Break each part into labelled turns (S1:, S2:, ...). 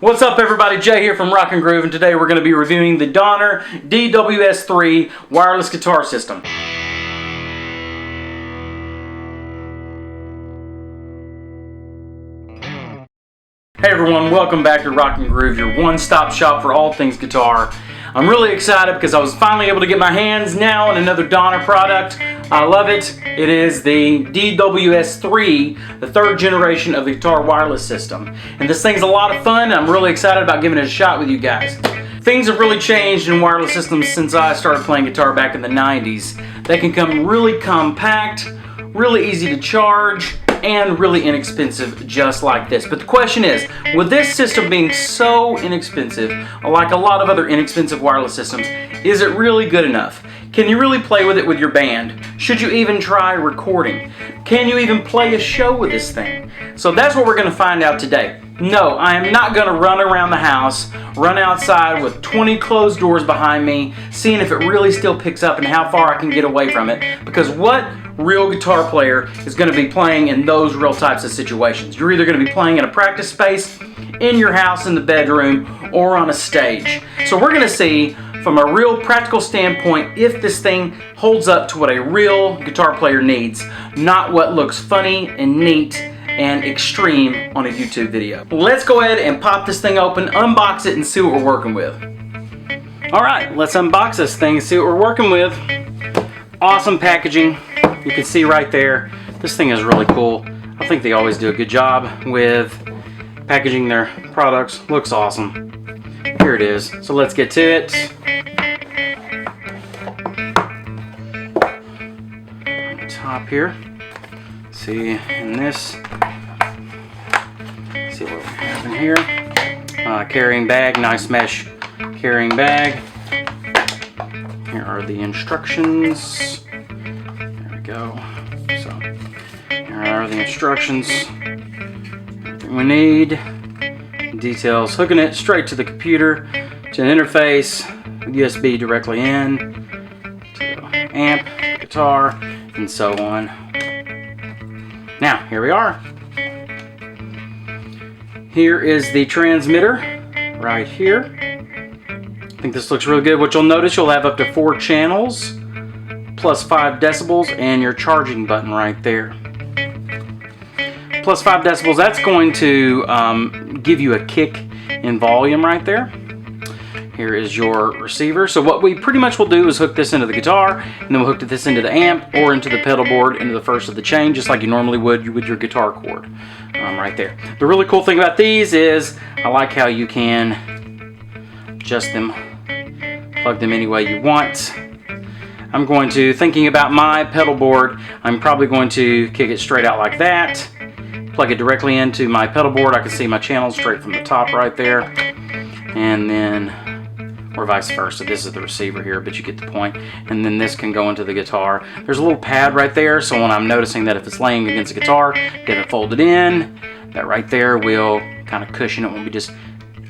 S1: What's up everybody, Jay here from Rock and Groove, and today we're going to be reviewing the Donner DWS-3 wireless guitar system. Hey everyone, welcome back to Rock and Groove, your one-stop shop for all things guitar. I'm really excited because I was finally able to get my hands now on another Donner product. I love it. It is the DWS-3, the third generation of the guitar wireless system. And this thing's a lot of fun, and I'm really excited about giving it a shot with you guys. Things have really changed in wireless systems since I started playing guitar back in the 90s. They can come really compact, really easy to charge, and really inexpensive, just like this. But the question is, with this system being so inexpensive, like a lot of other inexpensive wireless systems, is it really good enough? Can you really play with it with your band? Should you even try recording? Can you even play a show with this thing? So that's what we're going to find out today. No, I am not going to run around the house, run outside with 20 closed doors behind me, seeing if it really still picks up and how far I can get away from it. Because what real guitar player is going to be playing in those real types of situations? You're either going to be playing in a practice space, in your house, in the bedroom, or on a stage. So we're going to see from a real practical standpoint if this thing holds up to what a real guitar player needs, not what looks funny and neat and extreme on a YouTube video. Let's go ahead and pop this thing open, unbox it, and see what we're working with. Alright, let's unbox this thing and see what we're working with. Awesome packaging. You can see right there, this thing is really cool. I think they always do a good job with packaging their products. Looks awesome. Here it is. So let's get to it. On the top here. See in this. See what we have in here. Carrying bag, nice mesh carrying bag. Here are the instructions. There we go. So here are the instructions. Everything we need. Details, hooking it straight to the computer, to an interface, USB directly in, to amp, guitar, and so on. Now, here we are. Here is the transmitter, right here. I think this looks really good. What you'll notice, you'll have up to 4 channels, plus 5 decibels, and your charging button right there. Plus 5 decibels, that's going to give you a kick in volume right there. Here is your receiver. So what we pretty much will do is hook this into the guitar, and then we'll hook this into the amp or into the pedal board, into the first of the chain, just like you normally would with your guitar cord right there. The really cool thing about these is I like how you can adjust them, plug them any way you want. I'm going to, thinking about my pedal board, I'm probably going to kick it straight out like that. Plug it directly into my pedal board. I can see my channels straight from the top right there, and then, or vice versa. This is the receiver here, but you get the point. And then this can go into the guitar. There's a little pad right there, so when I'm noticing that if it's laying against the guitar, get it folded in. That right there will kind of cushion it when we just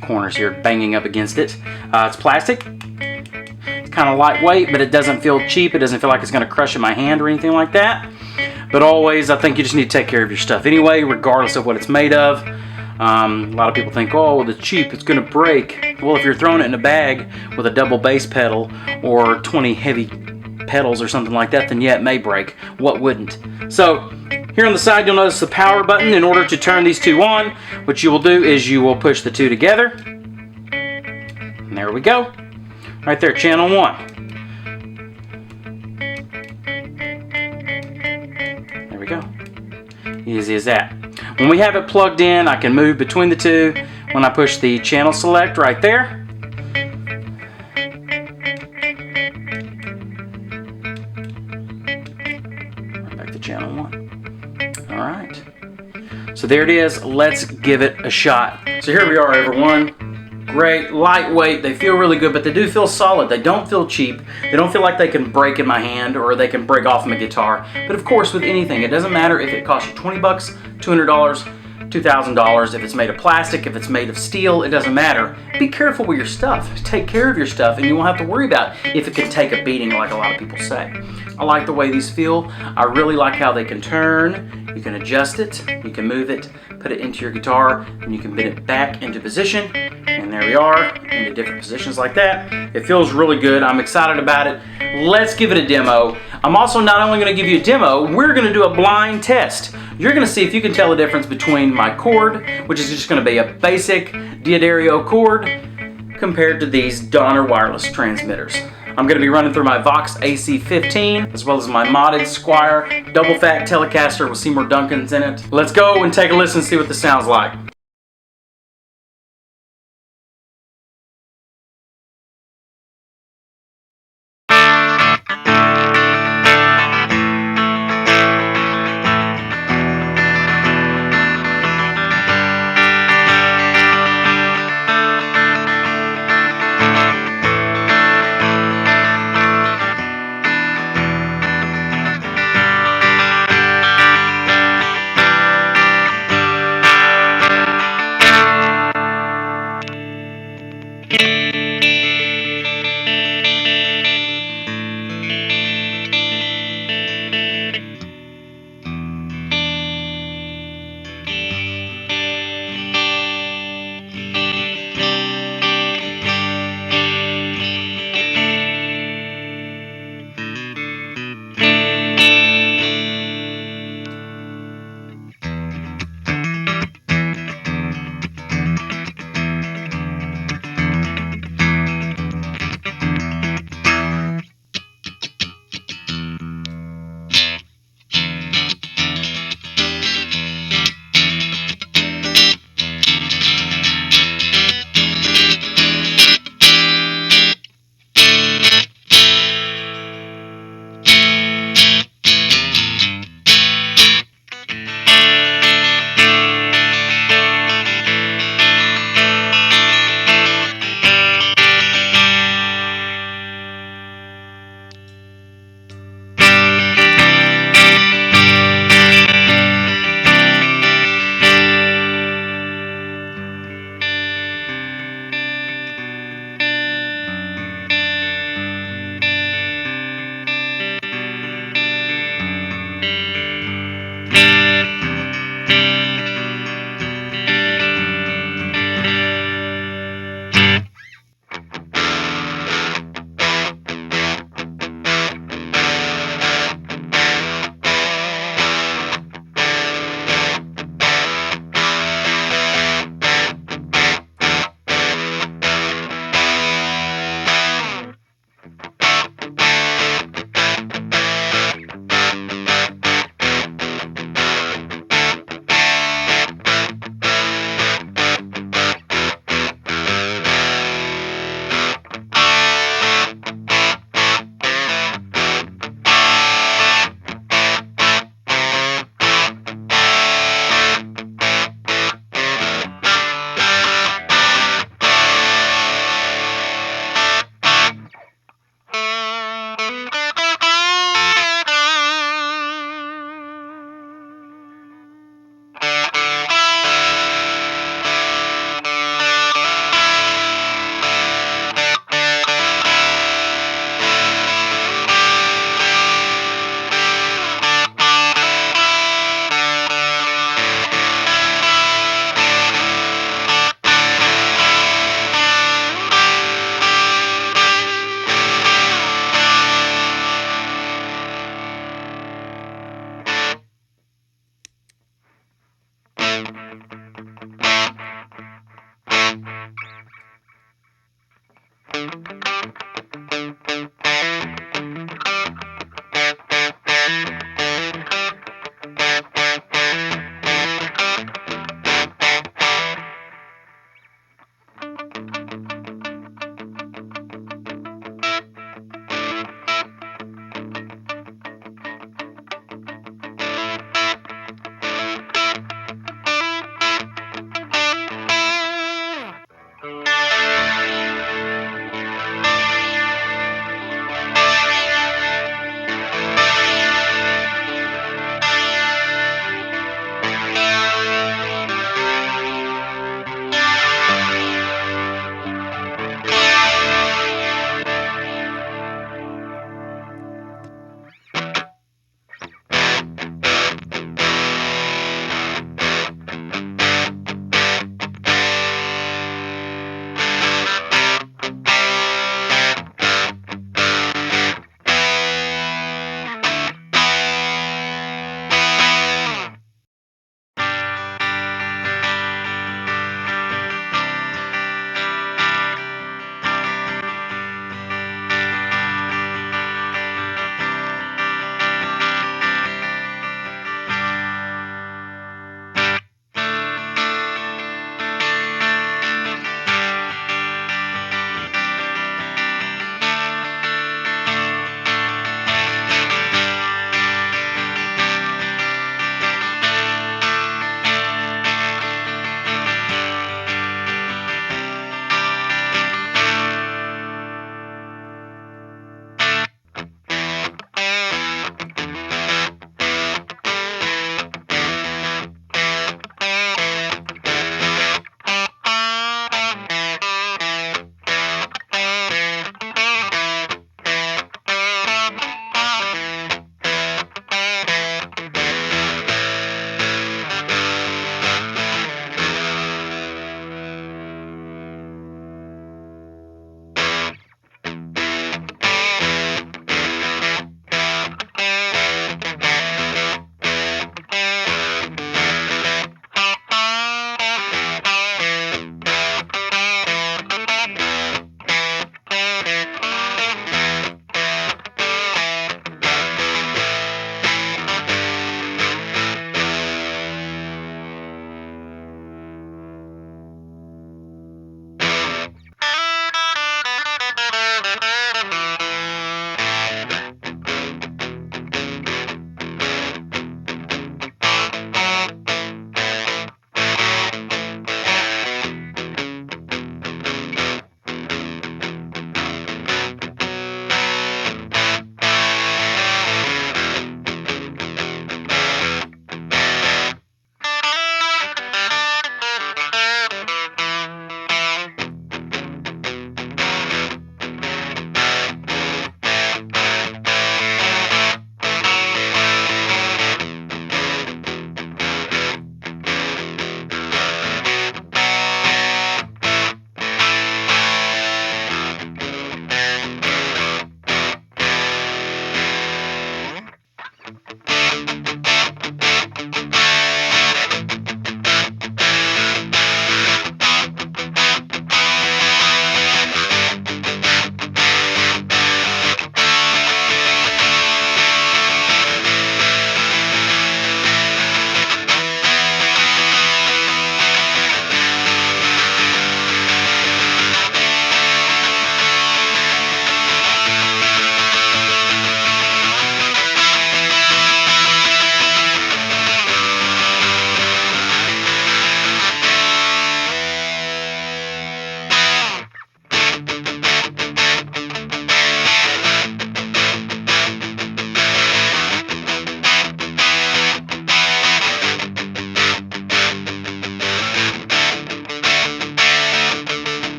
S1: corners here banging up against it. It's plastic. It's kind of lightweight, but it doesn't feel cheap. It doesn't feel like it's going to crush in my hand or anything like that. But always, I think you just need to take care of your stuff anyway, regardless of what it's made of. A lot of people think, oh, well, it's cheap, it's going to break. Well, if you're throwing it in a bag with a double bass pedal or 20 heavy pedals or something like that, then yeah, it may break. What wouldn't? So here on the side, you'll notice the power button. In order to turn these two on, what you will do is you will push the two together. And there we go. Right there, channel 1. We go. Easy as that. When we have it plugged in, I can move between the two when I push the channel select right there. Right back to channel 1. Alright. So there it is. Let's give it a shot. So here we are, everyone. Great, lightweight, they feel really good, but they do feel solid. They don't feel cheap. They don't feel like they can break in my hand or they can break off my guitar. But of course, with anything, it doesn't matter if it costs you 20 bucks, $200, $2,000. If it's made of plastic, if it's made of steel, it doesn't matter. Be careful with your stuff. Take care of your stuff and you won't have to worry about if it can take a beating like a lot of people say. I like the way these feel. I really like how they can turn. You can adjust it, you can move it, put it into your guitar, and you can bend it back into position. And there we are, into different positions like that. It feels really good. I'm excited about it. Let's give it a demo. I'm also not only going to give you a demo, we're going to do a blind test. You're going to see if you can tell the difference between my chord, which is just going to be a basic D'Addario chord, compared to these Donner wireless transmitters. I'm going to be running through my Vox AC15, as well as my modded Squire double fat Telecaster with Seymour Duncans in it. Let's go and take a listen and see what this sounds like.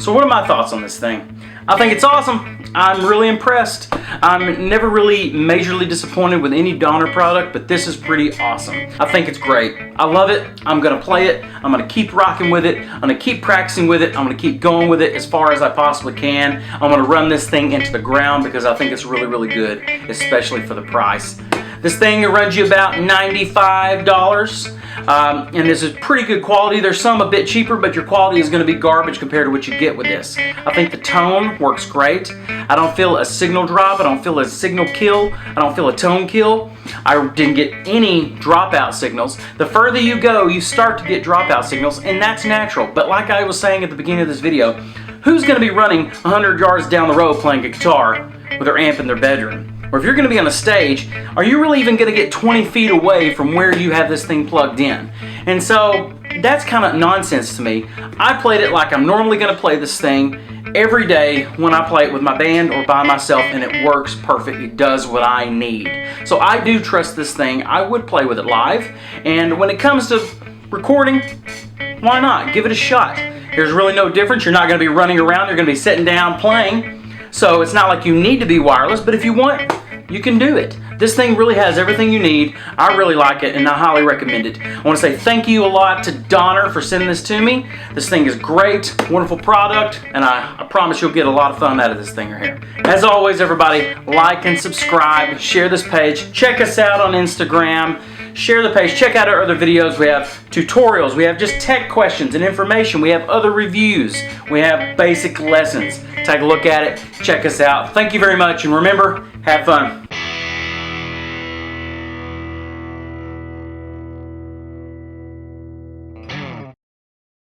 S1: So what are my thoughts on this thing? I think it's awesome. I'm really impressed. I'm never really majorly disappointed with any Donner product, but this is pretty awesome. I think it's great. I love it. I'm gonna play it. I'm gonna keep rocking with it. I'm gonna keep practicing with it. I'm gonna keep going with it as far as I possibly can. I'm gonna run this thing into the ground because I think it's really, really good, especially for the price. This thing runs you about $95. And this is pretty good quality. There's some a bit cheaper, but your quality is going to be garbage compared to what you get with this. I think the tone works great. I don't feel a signal drop. I don't feel a signal kill. I don't feel a tone kill. I didn't get any dropout signals. The further you go, you start to get dropout signals, and that's natural. But like I was saying at the beginning of this video, who's going to be running 100 yards down the road playing a guitar with their amp in their bedroom? Or if you're going to be on a stage, are you really even going to get 20 feet away from where you have this thing plugged in? And so that's kind of nonsense to me. I played it like I'm normally going to play this thing every day when I play it with my band or by myself, and it works perfect. It does what I need. So I do trust this thing. I would play with it live. And when it comes to recording, why not? Give it a shot. There's really no difference. You're not going to be running around. You're going to be sitting down playing. So it's not like you need to be wireless, but if you want, you can do it. This thing really has everything you need. I really like it, and I highly recommend it. I want to say thank you a lot to Donner for sending this to me. This thing is great, wonderful product, and I promise you'll get a lot of fun out of this thing right here. As always, everybody, like and subscribe, share this page, check us out on Instagram, share the page, check out our other videos. We have tutorials, we have just tech questions and information, we have other reviews, we have basic lessons. Take a look at it, check us out. Thank you very much, and remember, have fun.